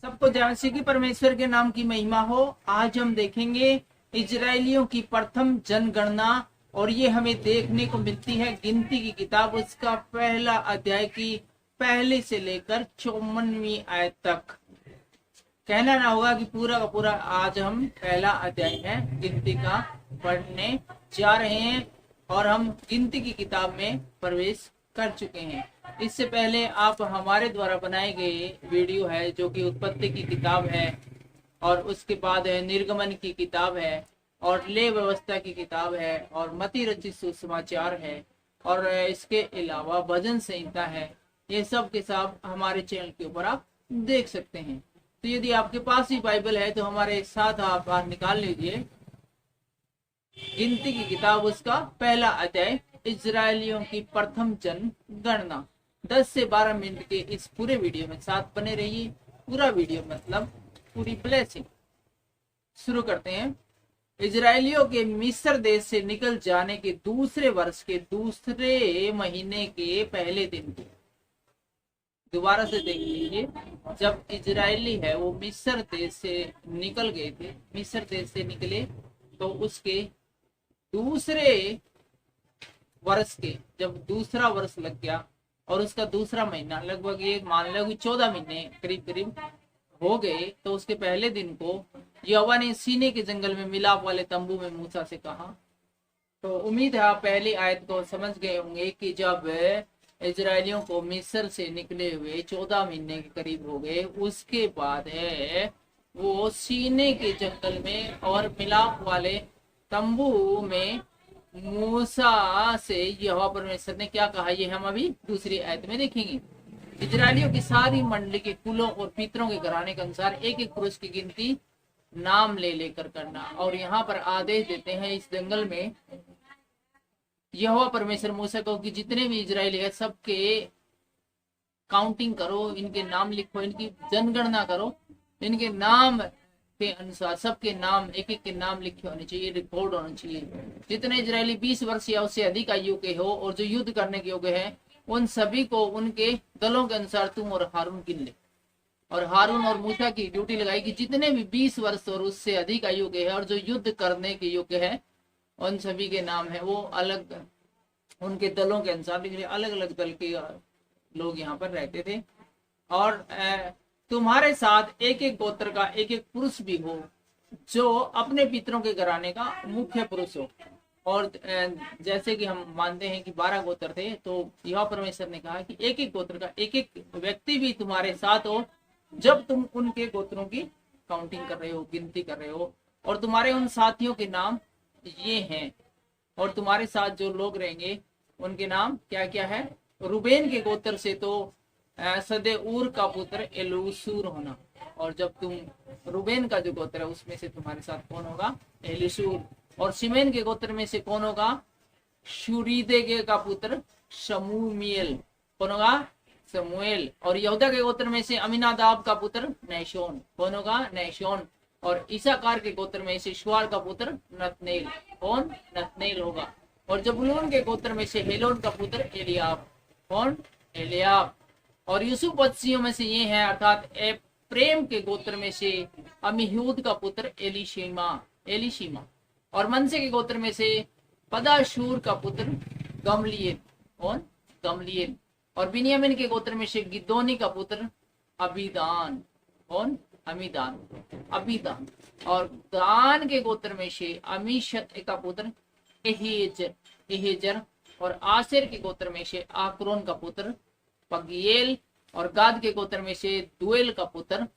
सबको जय मसीह की परमेश्वर के नाम की महिमा हो। आज हम देखेंगे इजरायलियों की प्रथम जनगणना और ये हमें देखने को मिलती है गिनती की किताब उसका पहला अध्याय की पहले से लेकर 54वीं आयत तक। कहना ना होगा कि पूरा का पूरा आज हम पहला अध्याय है गिनती का पढ़ने जा रहे हैं और हम गिनती की किताब में प्रवेश कर चुके हैं। इससे पहले आप हमारे द्वारा बनाए गए वीडियो है जो कि उत्पत्ति की किताब है और उसके बाद है निर्गमन की किताब है और ले व्यवस्था की किताब है और मती रचित सुसमाचार है और इसके अलावा भजन संहिता है। ये सब के सब हमारे चैनल के ऊपर आप देख सकते हैं। तो यदि आपके पास ही बाइबल है तो हमारे साथ आप निकाल लीजिए गिनती की किताब उसका पहला अध्याय इजरायलियों की प्रथम जनगणना। 10 से 12 मिनट के इस पूरे वीडियो में साथ बने रहिए। पूरा वीडियो मतलब पूरी ब्लेसिंग। शुरू करते हैं। इजरायलियों के मिस्र देश से निकल जाने के दूसरे वर्ष के दूसरे महीने के पहले दिन को दोबारा से देख लीजिए। जब इजरायली है वो मिस्र देश से निकल गए थे, मिस्र देश से निकले तो उसके दूसरे वर्ष के जब दूसरा वर्ष लग गया और उसका दूसरा महीना लगभग ये मान लो कि 14 महीने करीब करीब हो गए तो उसके पहले दिन को यहोवा ने सीने के जंगल में मिलाप वाले तंबू में मूसा से कहा। तो उम्मीद है आप पहली आयत को समझ गए होंगे कि जब इजरायलियों को मिस्र से निकले हुए 14 महीने के करीब हो गए उसके बाद है वो सीने के जंगल में और मिलाप वाले तंबू में मूसा से यहोवा परमेश्वर ने क्या कहा ये हम अभी दूसरी आयत में देखेंगे। इजरायलियों की सारी मंडली के कुलों और पितरों के घराने के अनुसार एक एक पुरुष की गिनती नाम ले लेकर करना। और यहाँ पर आदेश देते हैं इस जंगल में यहोवा परमेश्वर मूसा को कि जितने भी इजरायली है सबके काउंटिंग करो, इनके नाम लिखो, इनकी जनगणना करो, इनके नाम के अनुसार सबके नाम एक एक के नाम लिखे होने चाहिए, रिकॉर्ड होना चाहिए। जितने इजरायली 20 वर्ष या उससे अधिक आयु के हो और जो युद्ध करने के योग्य है उन सभी को उनके दलों के अनुसार तुम और हारून गिन ले। और हारून और मूसा की ड्यूटी लगाई कि जितने भी 20 वर्ष और उससे अधिक आयु के हैं और जो युद्ध करने के योग्य है उन सभी के नाम है वो अलग उनके दलों के अनुसार लिख। अलग अलग दल के लोग यहाँ पर रहते थे। और तुम्हारे साथ एक एक गोत्र का एक एक पुरुष भी हो जो अपने पितरों के घराने का मुख्य पुरुष हो। और जैसे कि हम मानते हैं कि 12 गोत्र थे तो यहोवा परमेश्वर ने कहा कि एक एक गोत्र का एक एक व्यक्ति भी तुम्हारे साथ हो जब तुम उनके गोत्रों की काउंटिंग कर रहे हो, गिनती कर रहे हो। और तुम्हारे उन साथियों के नाम ये हैं और तुम्हारे साथ जो लोग रहेंगे उनके नाम क्या क्या है। रूबेन के गोत्र से तो सदेऊर का पुत्र एलूसूर होना। और जब तुम रूबेन का जो गोत्र है उसमें से तुम्हारे साथ कौन होगा, एलीसूर। और शिमेन के गोत्र में से कौन होगा, शूरीदे का पुत्र शमूएल। कौन होगा, शमूएल। और यहूदा के गोत्र में से अमीनादाब का पुत्र नहशोन। कौन होगा, नहशोन। और इसाकार के गोत्र में से शुआल का पुत्र नतनेल। कौन, नतनेल होगा। और जबूलून के गोत्र में से हेलोन का पुत्र एलियाब। कौन, एलियाब। और यूसुफ वंशियों में से ये है अर्थात प्रेम के गोत्र में से अमीहूद का पुत्र एलीशीमा। और मनसे के गोत्र में से पदाशूर का पुत्र गमलिएल। कौन, गमलिएल। और बिन्यामीन के गोत्र में से गिदोनी का पुत्र अबीदान। कौन, अबीदान। और दान के गोत्र में से अमीशत का पुत्र एहेजर। और आशेर के गोत्र में से आक्रोन का पुत्र पगीएल। और गाद के गोत्र में से दुएल का पुत्र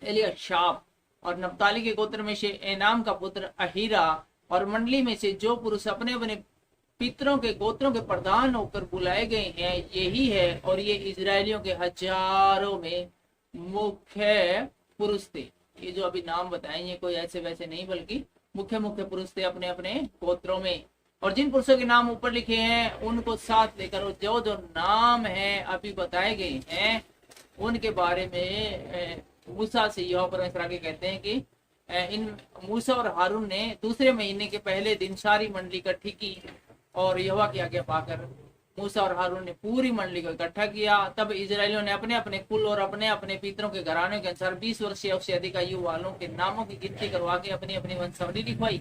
एलियाशाब। और नप्ताली के गोत्र में से एनाम का पुत्र अहीरा। और मंडली में से जो पुरुष अपने अपने पितरों के गोत्रों के प्रधान होकर बुलाए गए हैं यही है। और ये इजरायलियों के हजारों में मुख्य पुरुष थे। ये जो अभी नाम बताए ये कोई ऐसे वैसे नहीं बल्कि मुख्य पुरुष थे अपने अपने गोत्रों में। और जिन पुरुषों के नाम ऊपर लिखे हैं उनको साथ लेकर जो जो नाम है अभी बताए गए हैं उनके बारे में मूसा से यहोवा परमेश्वर आगे कहते हैं कि इन मूसा और हारून ने दूसरे महीने के पहले दिन सारी मंडली इकट्ठी की और यहोवा की आज्ञा पाकर मूसा और हारून ने पूरी मंडली को इकट्ठा किया। तब इजरायलियों ने अपने अपने कुल और अपने अपने पितरों के घराने के अनुसार 20 वर्ष या उससे अधिक आयु वालों के नामों की गिनती करवा के अपनी अपनी वंशावली लिखवाई,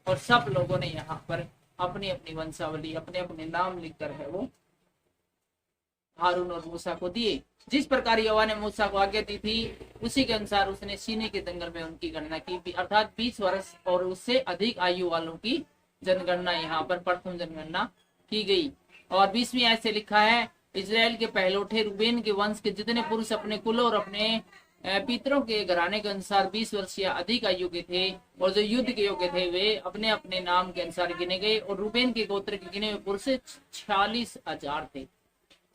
और सब लोगों ने यहाँ पर अपनी अपनी वंशावली, अपने अपने नाम लिखकर है वो हारून और मूसा को दिए। जिस प्रकार यहोवा ने मूसा को आज्ञा दी थी उसी के अनुसार उसने सीने के जंगल में उनकी गणना की, अर्थात 20 वर्ष और उससे अधिक आयु वालों की जनगणना यहाँ पर प्रथम जनगणना की गई। और 20वीं आयत से लिखा है, इजराइल के पहलौठे रूबेन के वंश के जितने पुरुष अपने कुल और अपने पितरों के घराने के अनुसार 20 वर्ष या अधिक आयु के थे और जो युद्ध के योग्य थे वे अपने अपने नाम के अनुसार गिने गए। और रूबेन के गोत्र के गिने हुए पुरुष 46,000 थे।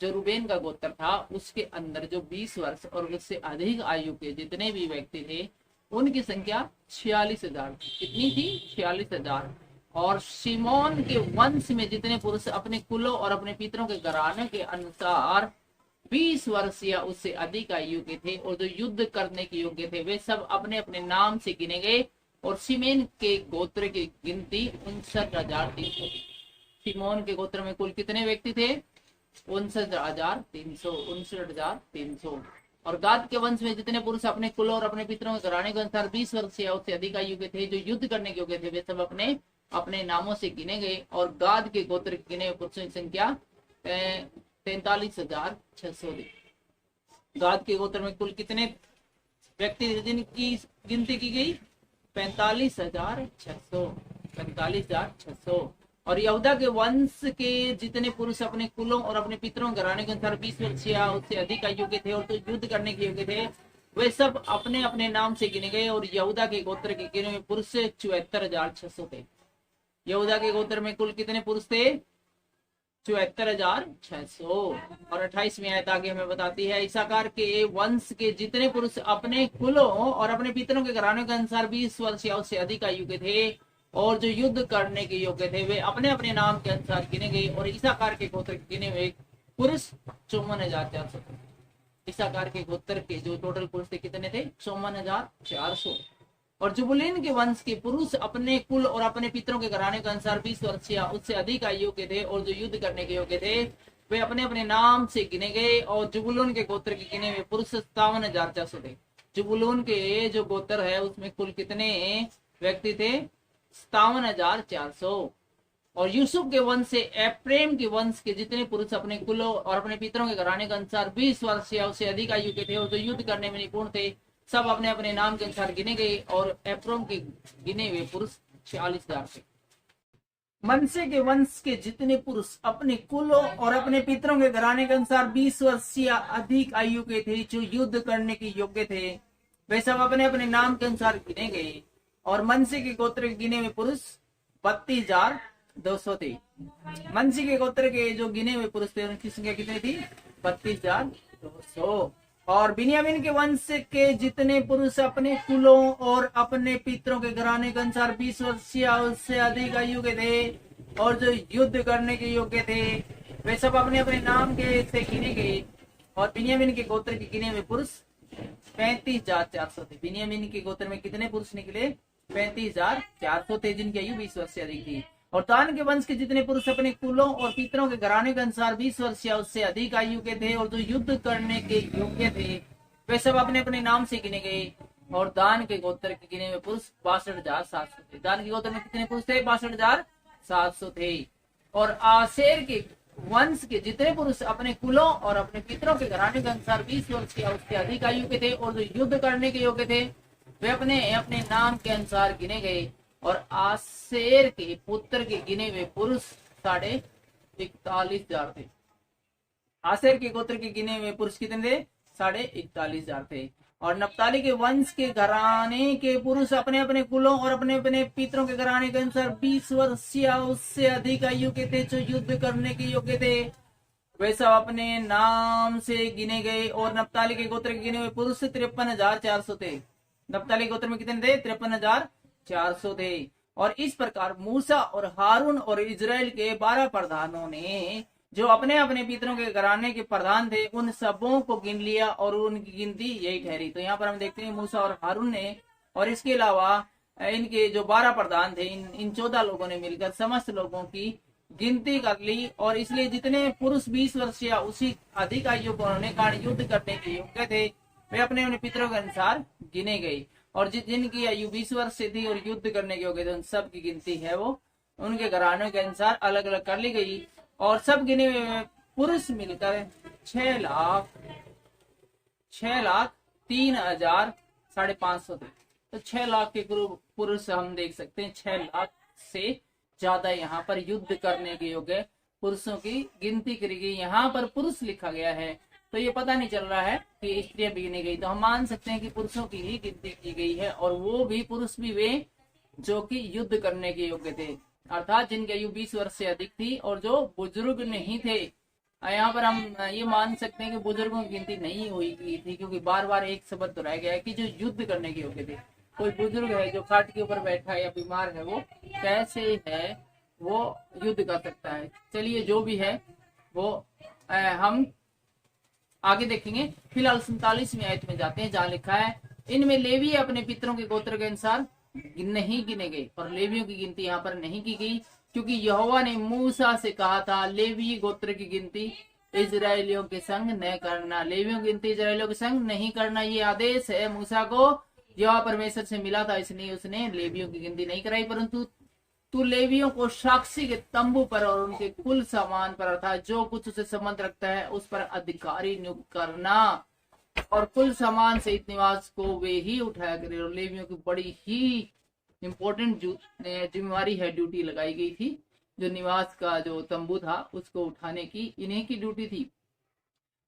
जो रूबेन का गोत्र था उसके अंदर जो 20 वर्ष और उससे अधिक आयु के जितने भी व्यक्ति थे उनकी संख्या 46,000 थी। कितनी थी? 46,000। और शिमोन के वंश में जितने पुरुष अपने कुलों और अपने पितरों के घराने के अनुसार 20 वर्ष या उससे अधिक आयु के थे और जो युद्ध करने के योग्य थे वे सब अपने अपने नाम से गिने गए। और शिमेन के गोत्र की गिनती 59,300 थी। शिमोन के गोत्र में कुल कितने व्यक्ति थे? 59,300। और गाद के वंश में जितने पुरुष अपने कुल और अपने पितरों के घराने के अनुसार 20 वर्ष या उससे अधिक आयु के थे जो युद्ध करने के योग्य थे वे सब अपने अपने नामों से गिने गए। और गाद के गोत्र के गिने हुए पुरुषों की संख्या 43,600 थी। गाद के गोत्र में कुल कितने व्यक्ति जिनकी गिनती की गई? 45,600। और यहूदा के वंश के जितने पुरुष अपने कुलों और अपने पितरों घराने के अनुसार 20 वर्ष या उससे अधिक आयु के थे और तो युद्ध करने के योग्य थे वे सब अपने अपने नाम से गिने गए। और यहूदा के गोत्र के गिने हुए पुरुष 74,600 थे। यहूदा के गोत्र में कुल कितने पुरुष थे? 74,600। और 28वीं आयत आगे हमें बताती है, इसाकार के वंश के जितने पुरुष अपने कुलों और अपने पितरों के घरानों के अनुसार 20 वर्ष या उससे अधिक आयु के थे और जो युद्ध करने के योग्य थे वे अपने अपने नाम के अनुसार गिने गए। और इसाकार के गोत्र के गिने हुए पुरुष 54,400 थे। इसाकार के गोत्र के जो टोटल पुरुष थे कितने थे? 54,400। और जुबुलीन के वंश के पुरुष अपने कुल और अपने पितरों के घराने के अनुसार 20 वर्ष या उससे अधिक आयु के थे और जो युद्ध करने के योग्य थे वे अपने अपने नाम से गिने गए। और जुबुलून के गोत्र के गिने हुए पुरुष 57,400 थे। जुबुलून के जो गोत्र है उसमें कुल कितने व्यक्ति थे? 57,400। और यूसुफ के वंश से एप्रेम के वंश के जितने पुरुष अपने कुलों और अपने पितरों के घराने के अनुसार 20 वर्ष या उससे अधिक आयु के थे और जो युद्ध करने में निपुण थे सब अपने अपने नाम के अनुसार गिने गए। और एप्रोम के गिने हुए पुरुष 46,000 थे। मनसे के वंश के जितने पुरुष अपने कुलों और अपने पितरों के घराने के अनुसार 20 वर्ष या अधिक आयु के थे जो युद्ध करने के योग्य थे वे सब अपने अपने नाम के अनुसार गिने गए। और मनसे के गोत्र के गिने हुए पुरुष 32,200 थे। मनसी के गोत्र के जो गिने हुए पुरुष थे उनकी संख्या कितनी थी? 32,200। और बिन्यामीन के वंश के जितने पुरुष अपने कुलों और अपने पितरों के घराने के अनुसार 20 वर्ष या उससे अधिक आयु के थे और जो युद्ध करने के योग्य थे वे सब अपने अपने नाम के से गिने गए। और बिन्यामीन के गोत्र के गिने हुए पुरुष 35,400 थे। बिन्यामीन के गोत्र में कितने पुरुष निकले? 35,400 थे जिनकी आयु 20 वर्ष से अधिक थी। और दान के वंश के जितने पुरुष अपने कुलों और पितरों के घराने के अनुसार 20 वर्ष या उससे अधिक आयु के थे और जो युद्ध करने के योग्य थे वे सब अपने अपने नाम से गिने गए। और दान के गोत्र के गिने हुए पुरुष 62,700 थे। दान के गोत्र में कितने पुरुष थे? 62,700 थे। और आशेर के वंश के जितने पुरुष अपने कुलों और अपने पितरों के घराने के अनुसार 20 वर्ष या उससे अधिक आयु के थे और जो युद्ध करने के योग्य थे वे अपने अपने नाम के अनुसार गिने गए। और आशेर के पुत्र के गिने हुए पुरुष 41,000 थे। आशेर के गोत्र के गिने हुए पुरुष कितने थे? 41,000 थे। और नप्ताली के वंश के घराने के पुरुष अपने अपने कुलों और अपने अपने पितरों के घराने के अनुसार 20 वर्ष या उससे अधिक आयु के थे जो युद्ध करने के योग्य थे वे सब अपने नाम से गिने गए। और नप्ताली के गोत्र के गिने हुए पुरुष 53,400 थे। नप्ताली गोत्र में कितने थे? 53,400 थे। और इस प्रकार मूसा और हारून और इजराइल के 12 प्रधानों ने जो अपने अपने पितरों के घराने के प्रधान थे उन सबों को गिन लिया और उनकी गिनती यही ठहरी। तो यहाँ पर हम देखते हैं मूसा और हारून ने और इसके अलावा इनके जो 12 प्रधान थे इन 14 लोगों ने मिलकर समस्त लोगों की गिनती कर ली, और इसलिए जितने पुरुष 20 वर्ष या उसी अधिक आयु को उन्होंने कारण युद्ध करने के योग्य थे वे अपने अपने पितरों के अनुसार गिने गए, और जिनकी आयु 20 वर्ष से थी और युद्ध करने के योग्य थे उन सब की गिनती है वो उनके घरानों के अनुसार अलग अलग कर ली गई, और सब गिने हुए पुरुष मिलकर 6,03,550 थे। तो 6 लाख के पुरुष हम देख सकते हैं, 6 लाख से ज्यादा यहाँ पर युद्ध करने के योग्य पुरुषों की गिनती करी गई। यहाँ पर पुरुष लिखा गया है तो ये पता नहीं चल रहा है कि स्त्रियां भी गिनी गई, तो हम मान सकते हैं कि पुरुषों की ही गिनती की गई है, और वो भी पुरुष भी वे जो कि युद्ध करने के योग्य थे, अर्थात जिनकी आयु 20 वर्ष से अधिक थी और जो बुजुर्ग नहीं थे। यहाँ पर हम ये मान सकते हैं कि बुजुर्गों की गिनती नहीं हुई थी, क्योंकि बार बार एक शब्द दोहराया गया है कि जो युद्ध करने के योग्य थे। कोई बुजुर्ग है जो खाट के ऊपर बैठा है या बीमार है, वो कैसे है वो युद्ध कर सकता है। चलिए जो भी है वो हम आगे देखेंगे। फिलहाल 47वीं आयत में जाते हैं, जहाँ लिखा है इनमें लेवी अपने पितरों के गोत्र के अनुसार नहीं गिने गए, और लेवियों की गिनती यहाँ पर नहीं की गई, क्योंकि यहोवा ने मूसा से कहा था लेवी गोत्र की गिनती इजरायलियों के संग न करना। लेवियों की गिनती इजरायलियों के संग नहीं करना, ये आदेश है मूसा को यहोवा परमेश्वर से मिला था, इसलिए उसने लेवियों की गिनती नहीं कराई। परंतु तू लेवियों को साक्षी के तंबू पर और उनके कुल सामान पर अर्थात जो कुछ उसे संबंध रखता है उस पर अधिकारी नियुक्त करना, और कुल सामान सहित निवास को वे ही उठाया करे। और लेवियों की बड़ी ही इम्पोर्टेंट जिम्मेवारी है, ड्यूटी लगाई गई थी, जो निवास का जो तंबू था उसको उठाने की इन्हीं की ड्यूटी थी,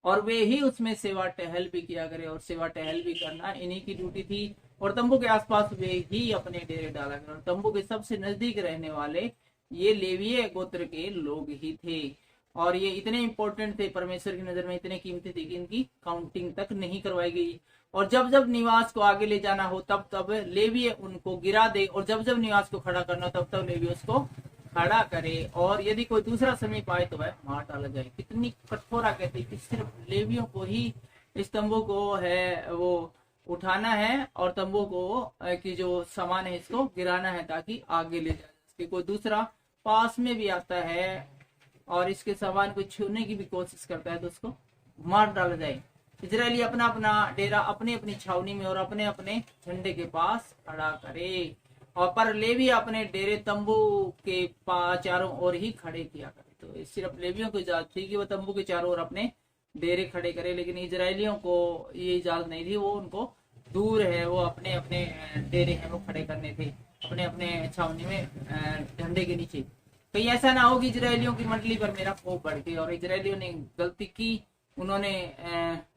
और वे ही उसमें सेवा टहल भी किया करे, और सेवा टहल भी करना इन्हीं की ड्यूटी थी। और तंबू के आसपास वे ही अपने डेरे डाला करे, और तंबू के सबसे नजदीक रहने वाले ये लेवीय गोत्र के लोग ही थे, और ये इतने इंपॉर्टेंट थे परमेश्वर की नजर में, इतने कीमती थे कि इनकी काउंटिंग तक नहीं करवाई गई। और जब जब निवास को आगे ले जाना हो तब तब लेवीय उनको गिरा दे, और जब जब निवास को खड़ा करना हो तब तब लेवीय उसको खड़ा करे, और यदि कोई दूसरा समीप आए तो वह मार डाला जाए। कितनी कठोरा कहते कि सिर्फ लेवियों को ही इस तंबू को है वो उठाना है, और तंबू को की जो सामान है इसको गिराना है ताकि आगे ले जाए। कोई दूसरा पास में भी आता है और इसके सामान को छूने की भी कोशिश करता है तो उसको मार डाला जाए। इजरायली अपना अपना डेरा अपने अपनी छावनी में और अपने अपने झंडे के पास खड़ा करे, और पर लेवी अपने डेरे तंबू के चारों ओर ही खड़े किया करे। तो सिर्फ लेवियों को इजाजत थी कि वो तंबू के चारों ओर अपने डेरे खड़े करे, लेकिन इजरायलियों को ये इजाजत नहीं थी, वो उनको दूर है वो अपने अपने डेरे हैं वो खड़े करने थे, अपने अपने छावनी में झंडे के नीचे। कहीं ऐसा ना हो कि इजरायलियों की मंडली पर मेरा कोप बढ़ गया और इजरायलियों ने गलती की, उन्होंने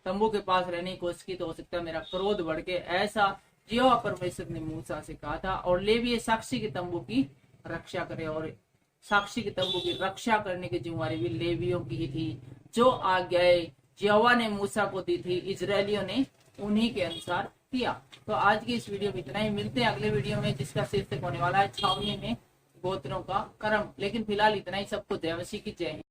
तंबू के पास रहने की कोशिश की, तो हो सकता है मेरा क्रोध बढ़ के ऐसा यहोवा परमेश्वर ने मूसा से कहा था। और लेवी साक्षी के तंबू की रक्षा करे, और साक्षी के तंबू की रक्षा करने की जिम्मेवारी भी लेवियों की ही थी। जो आज्ञाएं यहोवा ने मूसा को दी थी इजरायलियों ने उन्हीं के अनुसार किया। तो आज की इस वीडियो में इतना ही, मिलते हैं अगले वीडियो में जिसका शीर्षक होने वाला है छावनी में गोत्रों का कर्म। लेकिन फिलहाल इतना ही, सबको जय मसीह की जय।